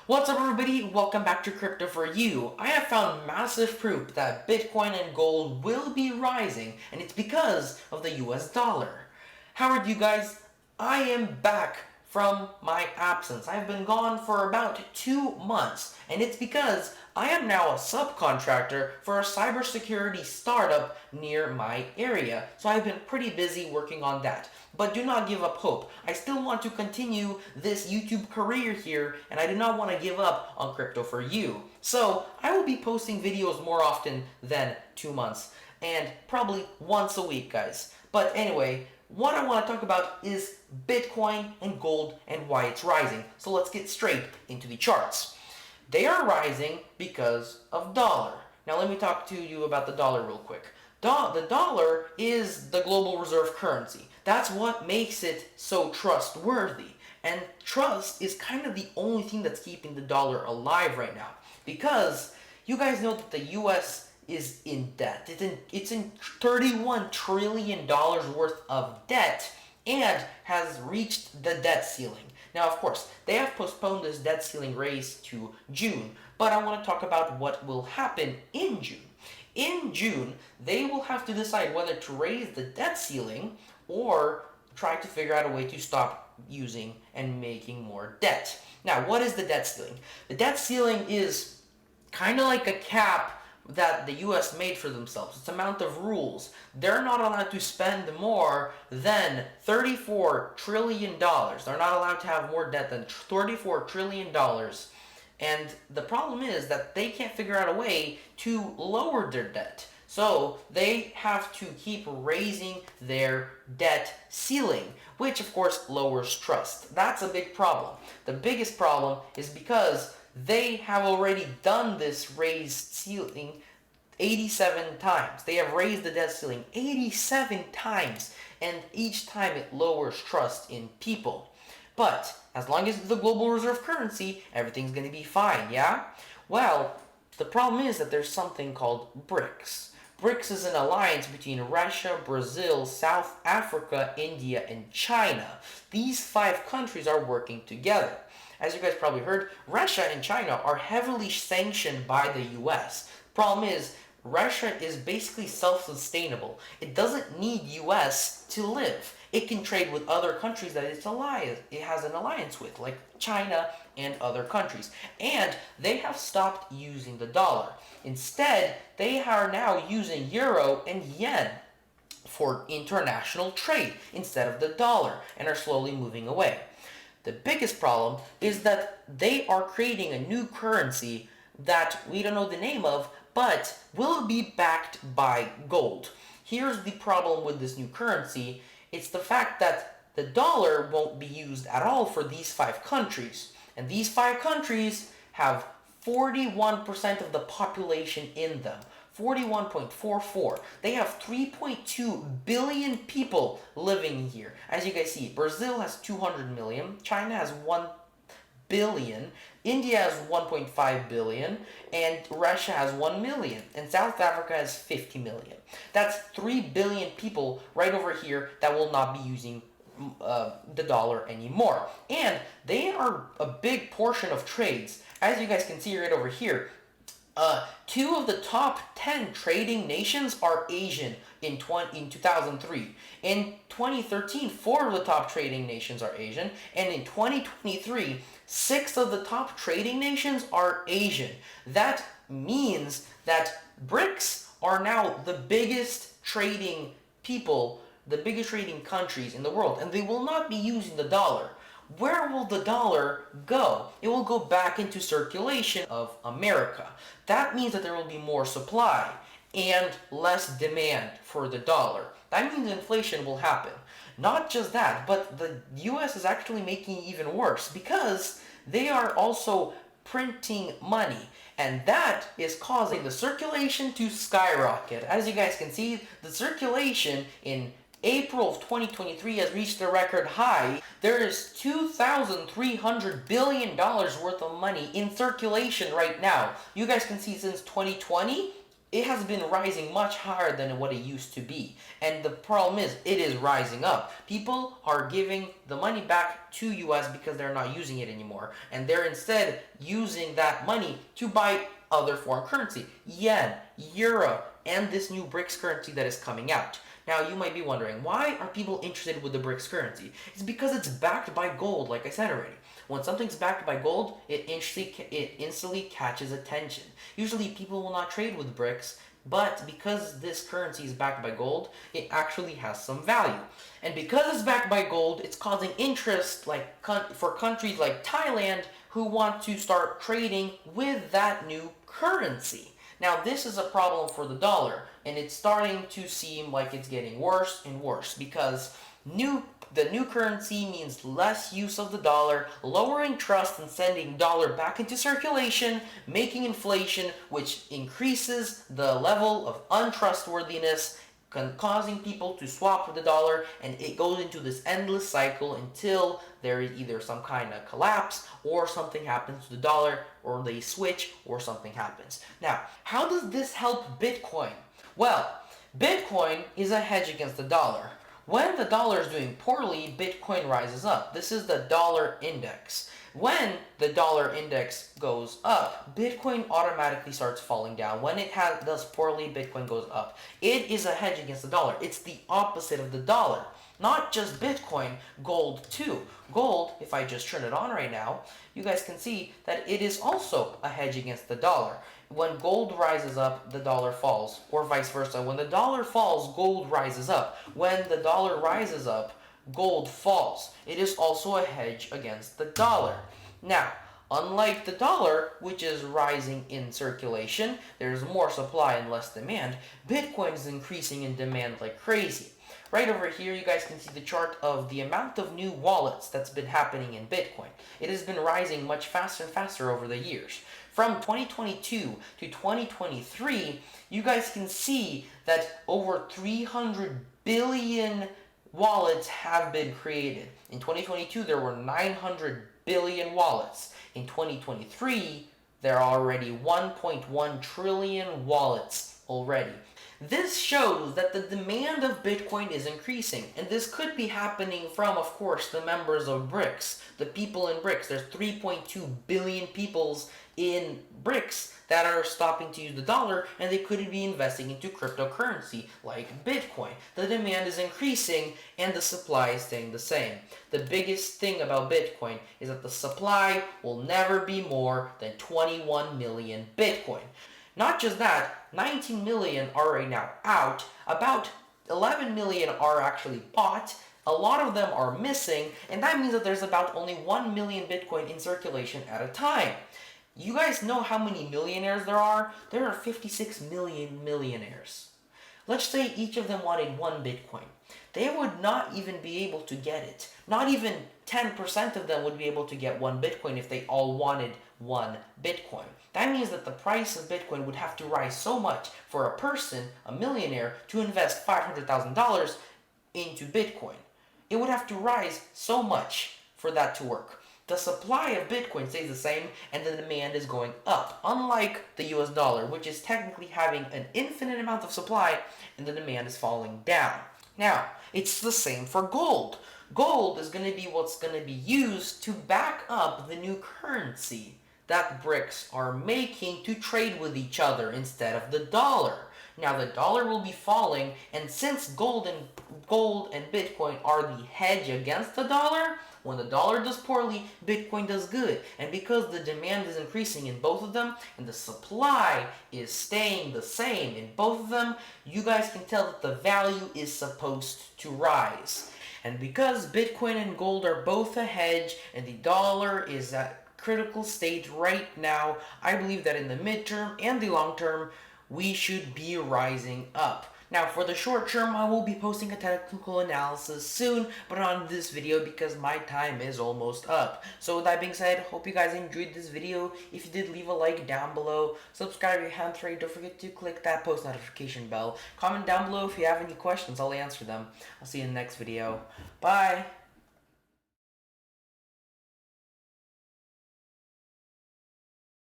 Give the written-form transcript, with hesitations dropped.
What's up everybody? Welcome back to Crypto for You. I have found massive proof that Bitcoin and gold will be rising, and it's because of the US dollar. How are you guys? I am back from my absence. I've been gone for about 2 months, and it's because I am now a subcontractor for a cybersecurity startup near my area. So I've been pretty busy working on that. But do not give up hope. I still want to continue this YouTube career here, and I do not want to give up on Crypto for You. So I will be posting videos more often than 2 months, and probably once a week, guys. But anyway, what I want to talk about is Bitcoin and gold and why it's rising. So let's get straight into the charts. They are rising because of dollar. Now let me talk to you about the dollar real quick. The dollar is the global reserve currency. That's what makes it so trustworthy. And trust is kind of the only thing that's keeping the dollar alive right now. Because you guys know that the US is in debt. It's in $31 trillion worth of debt and has reached the debt ceiling. Now, of course, they have postponed this debt ceiling raise to June, but I want to talk about what will happen in June. In June, they will have to decide whether to raise the debt ceiling or try to figure out a way to stop using and making more debt. Now, what is the debt ceiling? The debt ceiling is kind of like a cap that the US made for themselves. It's amount of rules. They're not allowed to spend more than $34 trillion. They're not allowed to have more debt than $34 trillion. And the problem is that they can't figure out a way to lower their debt. So they have to keep raising their debt ceiling, which of course lowers trust. That's a big problem. The biggest problem is because they have already done this raised ceiling 87 times. They have raised the debt ceiling 87 times, and each time it lowers trust in people. But as long as it's the global reserve currency, everything's going to be fine, yeah? Well, the problem is that there's something called BRICS. BRICS is an alliance between Russia, Brazil, South Africa, India, and China. These 5 countries are working together. As you guys probably heard, Russia and China are heavily sanctioned by the US. Problem is, Russia is basically self-sustainable. It doesn't need US to live. It can trade with other countries that it has an alliance with, like China and other countries. And they have stopped using the dollar. Instead, they are now using euro and yen for international trade instead of the dollar and are slowly moving away. The biggest problem is that they are creating a new currency that we don't know the name of, but will be backed by gold. Here's the problem with this new currency. It's the fact that the dollar won't be used at all for these 5 countries. And these 5 countries have 41% of the population in them. 41.44. They have 3.2 billion people living here. As you guys see, Brazil has 200 million, China has 1 billion, India has 1.5 billion, and Russia has 1 million, and South Africa has 50 million. That's 3 billion people right over here that will not be using the dollar anymore. And they are a big portion of trades. As you guys can see right over here, 2 of the top 10 trading nations are Asian in 2003. In 2013, 4 of the top trading nations are Asian. And in 2023, 6 of the top trading nations are Asian. That means that BRICS are now the biggest trading people, the biggest trading countries in the world. And they will not be using the dollar. Where will the dollar go? It will go back into circulation of America. That means that there will be more supply and less demand for the dollar. That means inflation will happen. Not just that, but the US is actually making it even worse because they are also printing money. And that is causing the circulation to skyrocket. As you guys can see, the circulation in April of 2023 has reached a record high. There is $2,300 billion worth of money in circulation right now. You guys can see since 2020, it has been rising much higher than what it used to be. And the problem is, it is rising up. People are giving the money back to US because they're not using it anymore. And they're instead using that money to buy other foreign currency. Yen, euro, and this new BRICS currency that is coming out. Now, you might be wondering, why are people interested with the BRICS currency? It's because it's backed by gold, like I said already. When something's backed by gold, it instantly catches attention. Usually people will not trade with BRICS, but because this currency is backed by gold, it actually has some value. And because it's backed by gold, it's causing interest for countries like Thailand who want to start trading with that new currency. Now, this is a problem for the dollar, and it's starting to seem like it's getting worse and worse because the new currency means less use of the dollar, lowering trust and sending dollar back into circulation, making inflation, which increases the level of untrustworthiness, causing people to swap with the dollar, and it goes into this endless cycle until there is either some kind of collapse or something happens to the dollar, or they switch or something happens. Now, how does this help Bitcoin? Well, Bitcoin is a hedge against the dollar. When the dollar is doing poorly, Bitcoin rises up. This is the dollar index. When the dollar index goes up, Bitcoin automatically starts falling down. When it does poorly, Bitcoin goes up. It is a hedge against the dollar. It's the opposite of the dollar. Not just Bitcoin, gold too. Gold, if I just turn it on right now, you guys can see that it is also a hedge against the dollar. When gold rises up, the dollar falls, or vice versa. When the dollar falls, gold rises up. When the dollar rises up, gold falls. It is also a hedge against the dollar. Now, unlike the dollar, which is rising in circulation, there's more supply and less demand, Bitcoin is increasing in demand like crazy. Right over here, you guys can see the chart of the amount of new wallets that's been happening in Bitcoin. It has been rising much faster and faster over the years. From 2022 to 2023, you guys can see that over 300 billion wallets have been created. In 2022, there were 900 billion wallets. In 2023, there are already 1.1 trillion wallets already. This shows that the demand of Bitcoin is increasing, and this could be happening from, of course, the members of BRICS, the people in BRICS. There's 3.2 billion peoples in BRICS that are stopping to use the dollar, and they could be investing into cryptocurrency like Bitcoin. The demand is increasing, and the supply is staying the same. The biggest thing about Bitcoin is that the supply will never be more than 21 million Bitcoin. Not just that, 19 million are right now out, about 11 million are actually bought, a lot of them are missing, and that means that there's about only 1 million Bitcoin in circulation at a time. You guys know how many millionaires there are? There are 56 million millionaires. Let's say each of them wanted 1 Bitcoin. They would not even be able to get it. Not even 10% of them would be able to get 1 Bitcoin if they all wanted 1 Bitcoin. That means that the price of Bitcoin would have to rise so much for a person, a millionaire, to invest $500,000 into Bitcoin. It would have to rise so much for that to work. The supply of Bitcoin stays the same and the demand is going up, unlike the US dollar, which is technically having an infinite amount of supply and the demand is falling down. Now, it's the same for gold. Gold is going to be what's going to be used to back up the new currency that BRICS are making to trade with each other instead of the dollar. Now the dollar will be falling, and since gold and Bitcoin are the hedge against the dollar, when the dollar does poorly, Bitcoin does good. And because the demand is increasing in both of them, and the supply is staying the same in both of them, you guys can tell that the value is supposed to rise. And because Bitcoin and gold are both a hedge, and the dollar is at critical stage right now, I believe that in the midterm and the long term, we should be rising up. Now, for the short term, I will be posting a technical analysis soon, but not on this video because my time is almost up. So with that being said, hope you guys enjoyed this video. If you did, leave a like down below. Subscribe if you haven't already. Don't forget to click that post notification bell. Comment down below if you have any questions. I'll answer them. I'll see you in the next video. Bye!